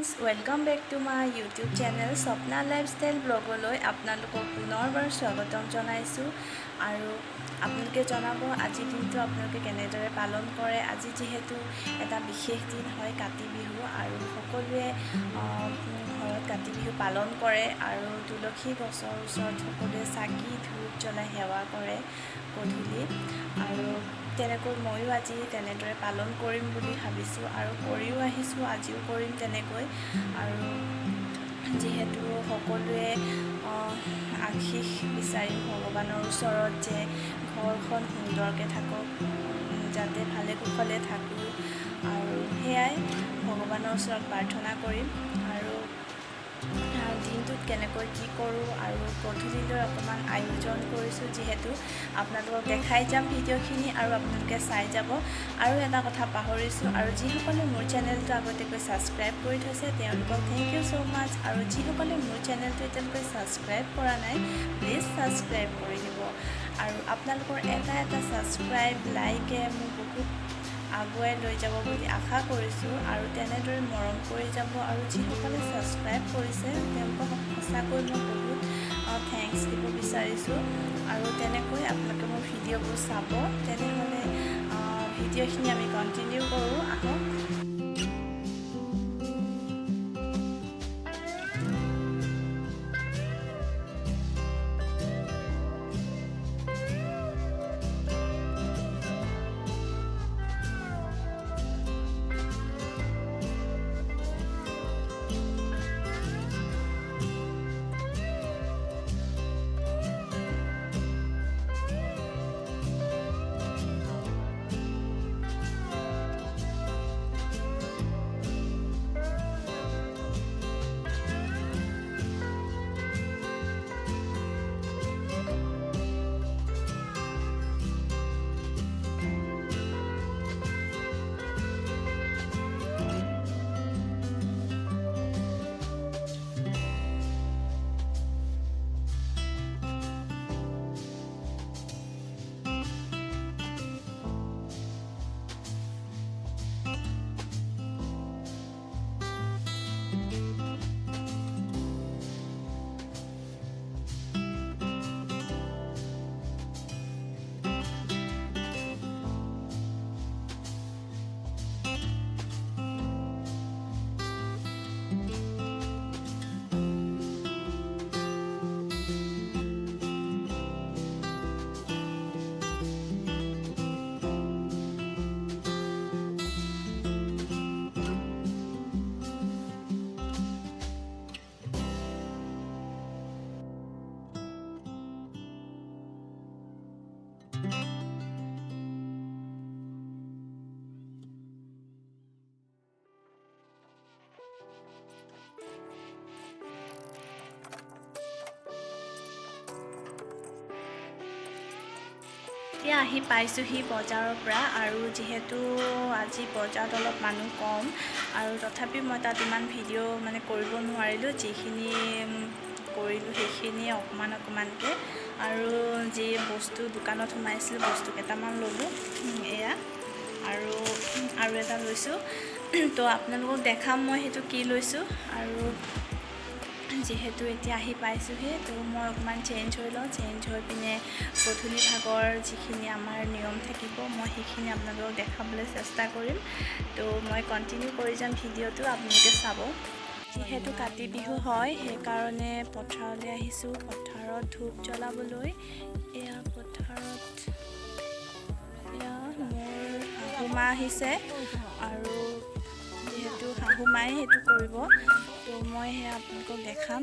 Friends welcome back to my YouTube channel Sapna lifestyle ब्लगলৈ আপোনালোকক পুনৰবাৰ স্বাগতম জনাইছো আৰু আপোনালোকে জনাব আজি দিনটো আপোনালোকে কেনেদৰে পালন কৰে আজি যেহেতু এটা বিশেষ দিন হয় কাতি বিহু আৰু সকলোৱে ঘৰত কাতি বিহু পালন কৰে আৰু তুলসী গছৰ ওচৰত সকলোৱে চাকি ধূপ জ্বলাই সেৱা কৰে গধূলি আৰু তেনেকৈ ময়ো আজি তেনেদৰে পালন কৰিম বুলি ভাবিছোঁ আৰু কৰিও আহিছোঁ আজিও কৰিম তেনেকৈ আৰু যেহেতু সকলোৱে আশীষ বিচাৰিম ভগৱানৰ ওচৰত যে ঘৰখন সুন্দৰকৈ থাকক যাতে ভালে কুশলে থাকোঁ আৰু সেয়াই ভগৱানৰ ওচৰত প্ৰাৰ্থনা কৰিম আৰু দিনটোত কেনেকৈ কি কৰোঁ আৰু গধূলিলৈ অকণমান আয়োজন কৰিছোঁ যিহেতু আপোনালোকক দেখাই যাম ভিডিঅ'খিনি আৰু আপোনালোকে চাই যাব আৰু এটা কথা পাহৰিছোঁ আৰু যিসকলে মোৰ চেনেলটো আগতীয়াকৈ ছাবস্ক্ৰাইব কৰি থৈছে তেওঁলোকক থেংক ইউ ছ' মাছ আৰু যিসকলে মোৰ চেনেলটো এতিয়ালৈকে ছাবস্ক্ৰাইব কৰা নাই প্লিজ ছাবস্ক্ৰাইব কৰি দিব আৰু আপোনালোকৰ এটা এটা ছাবস্ক্ৰাইব লাইকে মোক বহুত আগুৱাই লৈ যাব বুলি আশা কৰিছোঁ আৰু তেনেদৰে মৰম কৰি যাব আৰু যিসকলে ছাবস্ক্ৰাইব কৰিছে তেওঁলোকক সঁচাকৈ মই বহুত থেংকছ দিব বিচাৰিছোঁ আৰু তেনেকৈ আপোনালোকে মোৰ ভিডিঅ'বোৰ চাব তেনেহ'লে ভিডিঅ'খিনি আমি কণ্টিনিউ কৰোঁ আহক এতিয়া আহি পাইছোঁহি বজাৰৰ পৰা আৰু যিহেতু আজি বজাৰত অলপ মানুহ কম আৰু তথাপি মই তাত ইমান ভিডিঅ' মানে কৰিব নোৱাৰিলোঁ যিখিনি কৰিলোঁ সেইখিনি অকণমানকৈ আৰু যি বস্তু দোকানত সোমাইছিলোঁ বস্তু কেইটামান ল'লোঁ এয়া আৰু এটা লৈছোঁ তো আপোনালোকক দেখাম মই সেইটো কি লৈছোঁ আৰু যিহেতু এতিয়া আহি পাইছোঁহি তো মই অকণমান চেঞ্জ হৈ লওঁ চেঞ্জ হৈ পিনে গধূলি ভাগৰ যিখিনি আমাৰ নিয়ম থাকিব মই সেইখিনি আপোনালোকক দেখাবলৈ চেষ্টা কৰিম তো মই কণ্টিনিউ কৰি যাম ভিডিঅ'টো আপোনালোকে চাব যিহেতু কাতি বিহু হয় সেইকাৰণে পথাৰলৈ আহিছোঁ পথাৰত ধূপ জ্বলাবলৈ এয়া পথাৰত এয়া মোৰ শাহুমা আহিছে আৰু যিহেতু শাহুমাই সেইটো কৰিব তো মই সেয়া আপোনালোকক দেখাম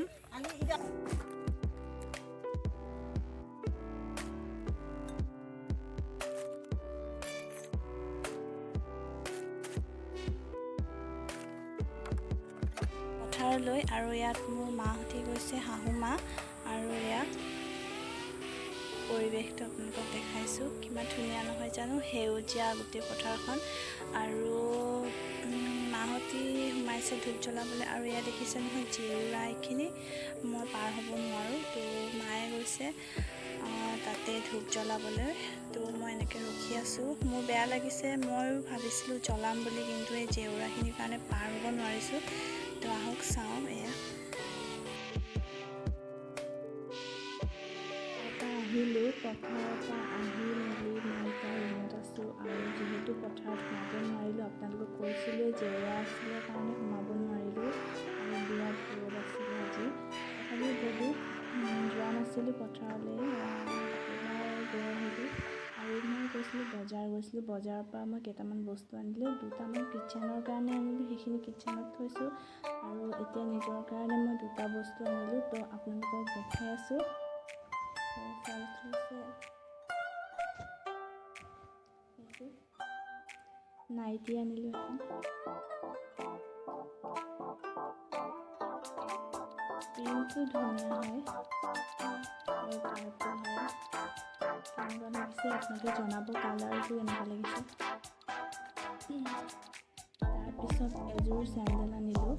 পথাৰলৈ আৰু ইয়াত মোৰ মাহঁতে গৈছে শাহুমা আৰু ইয়াত পৰিৱেশটো আপোনালোকক দেখাইছোঁ কিমান ধুনীয়া নহয় জানো সেউজীয়া গোটেই পথাৰখন আৰু মাহঁতে সোমাইছে ধূপ জ্বলাবলৈ আৰু ইয়াত দেখিছে নহয় জেউৰা এইখিনি মই পাৰ হ'ব নোৱাৰোঁ তো মায়ে গৈছে তাতে ধূপ জ্বলাবলৈ তো মই এনেকৈ ৰখি আছোঁ মোৰ বেয়া লাগিছে মই ভাবিছিলোঁ জ্বলাম বুলি কিন্তু এই জেউৰাখিনিৰ কাৰণে পাৰ হ'ব নোৱাৰিছোঁ তো পথাৰৰ পৰা আহি মেলি মই এতিয়া ৰুমত আছোঁ আৰু যিহেতু পথাৰত সোমাব নোৱাৰিলোঁ, আপোনালোকক কৈছিলোঁ জেওৰা আছিলে কাৰণে সোমাব নোৱাৰিলোঁ আৰু বিৰাট ৰ'দ আছিলে আজি। তথাপিও গ'লোঁ, যোৱা নাছিলোঁ পথাৰলৈ, এবাৰ গৈ আহিলোঁ। আৰু মই গৈছিলোঁ বজাৰৰ পৰা মই কেইটামান বস্তু আনিলোঁ, দুটামান কিটচেনৰ কাৰণে আনিলোঁ, সেইখিনি কিটচেনত থৈছোঁ আৰু এতিয়া নিজৰ কাৰণে মই দুটা বস্তু আনিলোঁ, তো আপোনালোকক দেখাই আছোঁ। নাইটি আনিলোঁ এখন, প্ৰিণ্টটো ধুনীয়া হয় আৰু কালাৰফুল হয়। কেনেকুৱা লাগিছে আপোনালোকে জনাব, কালাৰটো কেনেকুৱা লাগিছে। তাৰপিছত এযোৰ চেণ্ডেল আনিলোঁ,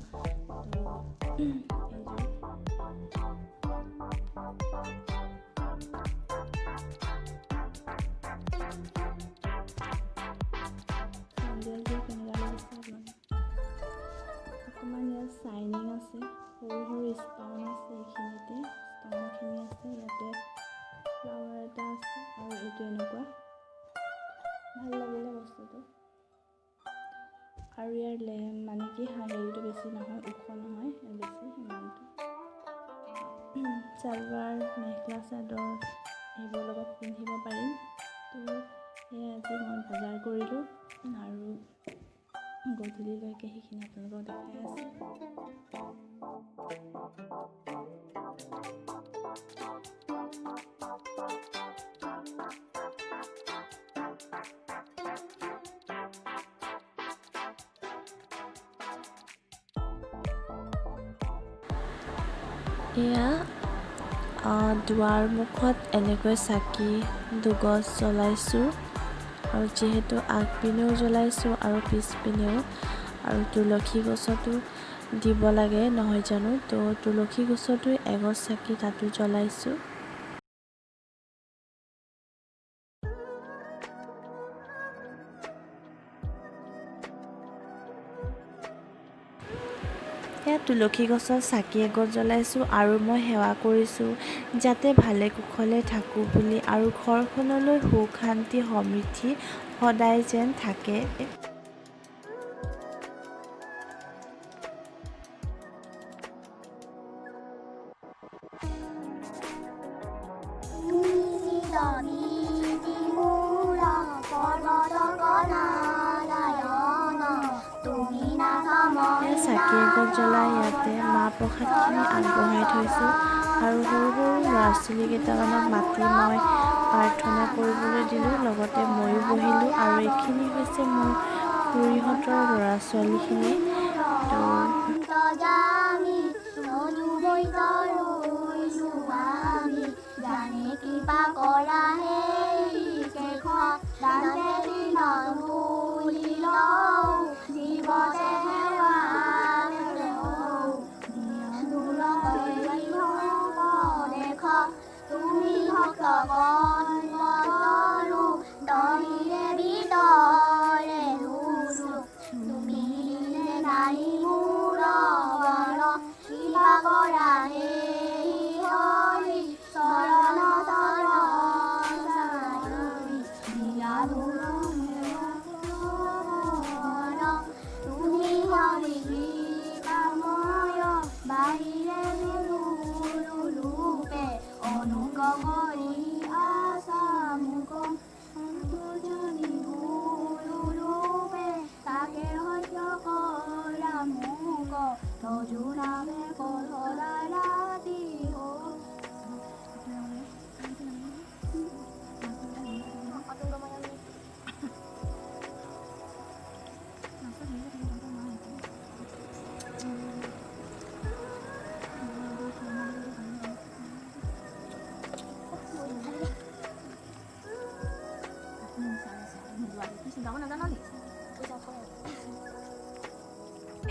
চেণ্ডেলযোৰ কেনেকুৱা লাগিছে আপোনালোকে। অকণমান ইয়াত চাইনিং আছে, সৰু সৰু ষ্টন আছে, এইখিনিতে ষ্টনখিনি আছে, ইয়াতে ফ্লাৱাৰ এটা আছে আৰু এইটো এনেকুৱা ভাল লাগিলে বস্তুটো। আৰু ইয়াৰ মানে কি হেৰিটো বেছি নহয়, ওখ নহয় বেছি সিমানটো। চালৱাৰ, মেখেলা চাদৰ এইবোৰৰ লগত পিন্ধিব পাৰিম। তো সেয়া আজি মই বজাৰ কৰিলোঁ আৰু গধূলিলৈকে সেইখিনি আপোনালোকক দেখাই আছোঁ। এয়া দুৱাৰ মুখত এনেকৈ চাকি দুগছ জ্বলাইছোঁ আৰু যিহেতু আগপিনেও জ্বলাইছোঁ আৰু পিছপিনেও, আৰু তুলসী গছতো দিব লাগে নহয় জানো, তো তুলসী গছতো এগছ চাকি তাতো জ্বলাইছোঁ। সেয়া তুলসী গছৰ চাকি এগছ জ্বলাইছোঁ আৰু মই সেৱা কৰিছোঁ যাতে ভালে কুশলে থাকোঁ বুলি, আৰু ঘৰখনলৈ সুখ শান্তি সমৃদ্ধি সদায় যেন থাকে। চাকি এগছ জ্বলাই ইয়াতে মাহ প্ৰসাদখিনি আগবঢ়াই থৈছোঁ আৰু সৰু সৰু ল'ৰা ছোৱালী কেইটামানক মাতি মই প্ৰাৰ্থনা কৰিবলৈ দিলোঁ, লগতে ময়ো বহিলোঁ। আৰু এইখিনি হৈছে মোৰ খুৰীহঁতৰ ল'ৰা ছোৱালীখিনি।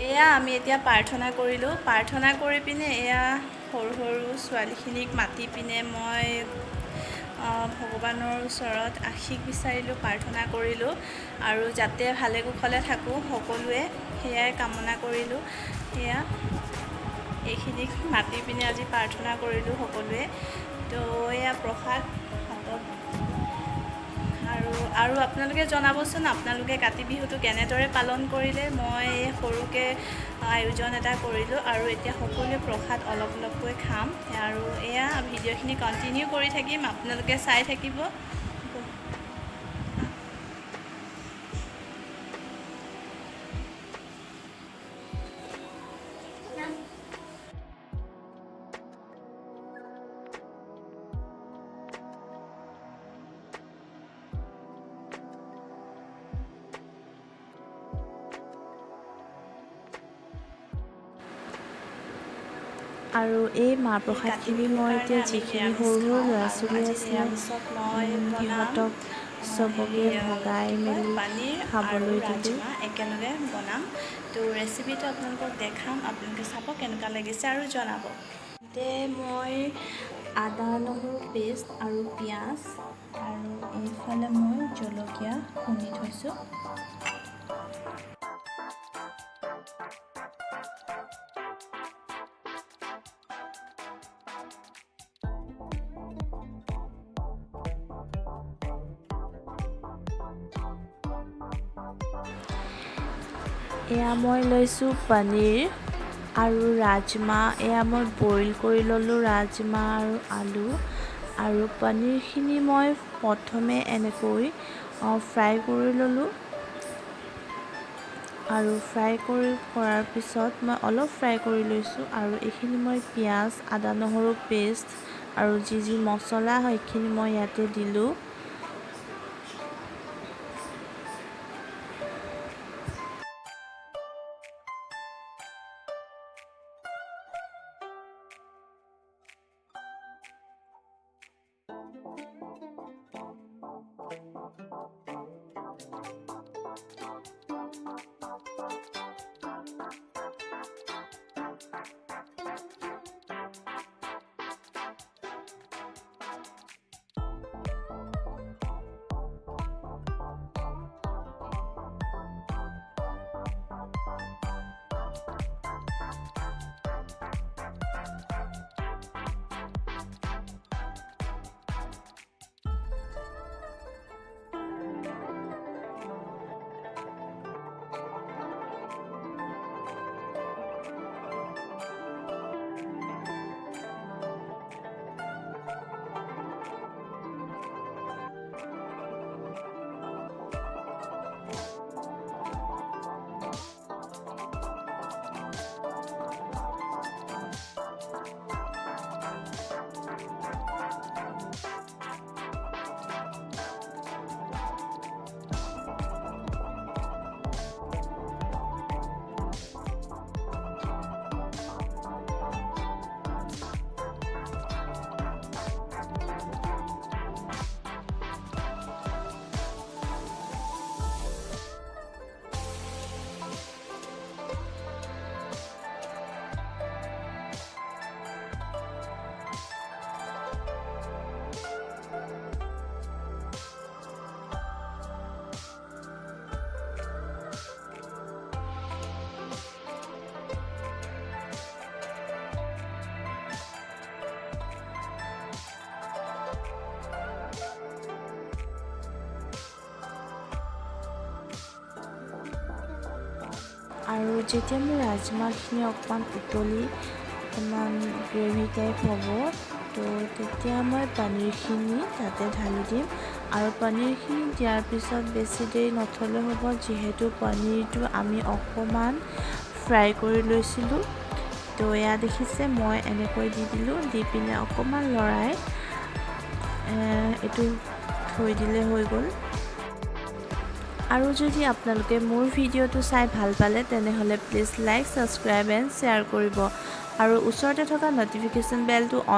এয়া আমি এতিয়া প্ৰাৰ্থনা কৰিলোঁ। প্ৰাৰ্থনা কৰি পিনে এয়া সৰু সৰু ছোৱালীখিনিক মাতি পিনে মই ভগৱানৰ ওচৰত আশীষ বিচাৰিলোঁ, প্ৰাৰ্থনা কৰিলোঁ আৰু যাতে ভালে কুশলে থাকোঁ সকলোৱে, সেয়াই কামনা কৰিলোঁ। সেয়া এইখিনিক মাতি পিনে আজি প্ৰাৰ্থনা কৰিলোঁ সকলোৱে। তো এয়া প্ৰসাদ আৰু আপোনালোকে জনাবচোন আপোনালোকে কাতি বিহুটো কেনেদৰে পালন কৰিলে। মই সৰুকৈ আয়োজন এটা কৰিলোঁ আৰু এতিয়া সকলোৱে প্ৰসাদ অলপ অলপকৈ খাম আৰু এয়া ভিডিঅ'খিনি কণ্টিনিউ কৰি থাকিম, আপোনালোকে চাই থাকিব। আৰু এই মাহ প্ৰসাদখিনি মই এতিয়া যিখিনি সৰু সৰু ল'ৰা ছোৱালী আছে সিহঁতক চবকে ভগাই মেলি খাবলৈ দিলোঁ। একেলগে বনাম, তো ৰেচিপিটো আপোনালোকক দেখাম, আপোনালোকে চাব কেনেকুৱা লাগিছে আৰু জনাব। তাতে মই আদা নহৰু পেষ্ট আৰু পিঁয়াজ আৰু এইফালে মই জলকীয়া খুন্দি থৈছোঁ। এয়া মই লৈছোঁ পনীৰ আৰু ৰাজমাহ। এয়া মই বইল কৰি ল'লোঁ ৰাজমাহ আৰু আলু। আৰু পনীৰখিনি মই প্ৰথমে এনেকৈ ফ্ৰাই কৰি ল'লোঁ আৰু ফ্ৰাই কৰাৰ পিছত মই অলপ ফ্ৰাই কৰি লৈছোঁ আৰু এইখিনি মই পিঁয়াজ আদা নহৰু পেষ্ট আৰু যি মছলা হয় সেইখিনি মই ইয়াতে দিলোঁ। আৰু যেতিয়া মোৰ ৰাজমাহখিনি অকণমান উতলি অকণমান গ্ৰেভি টাইপ হ'ব, তো তেতিয়া মই পনীৰখিনি তাতে ঢালি দিম। আৰু পনীৰখিনি দিয়াৰ পিছত বেছি দেৰি নথলে হ'ব, যিহেতু পনীৰটো আমি অকণমান ফ্ৰাই কৰি লৈছিলোঁ। তো এয়া দেখিছে মই এনেকৈ দি দিলোঁ, দি পিনে অকণমান লৰাই এইটো থৈ দিলে হৈ গ'ল। আৰু যদি আপোনালোকে মোৰ ভিডিঅ'টো চাই ভাল পালে তেনেহ'লে please like, subscribe and share কৰিব আৰু ওচৰতে থকা ন'টিফিকেশ্যন বেলটো অন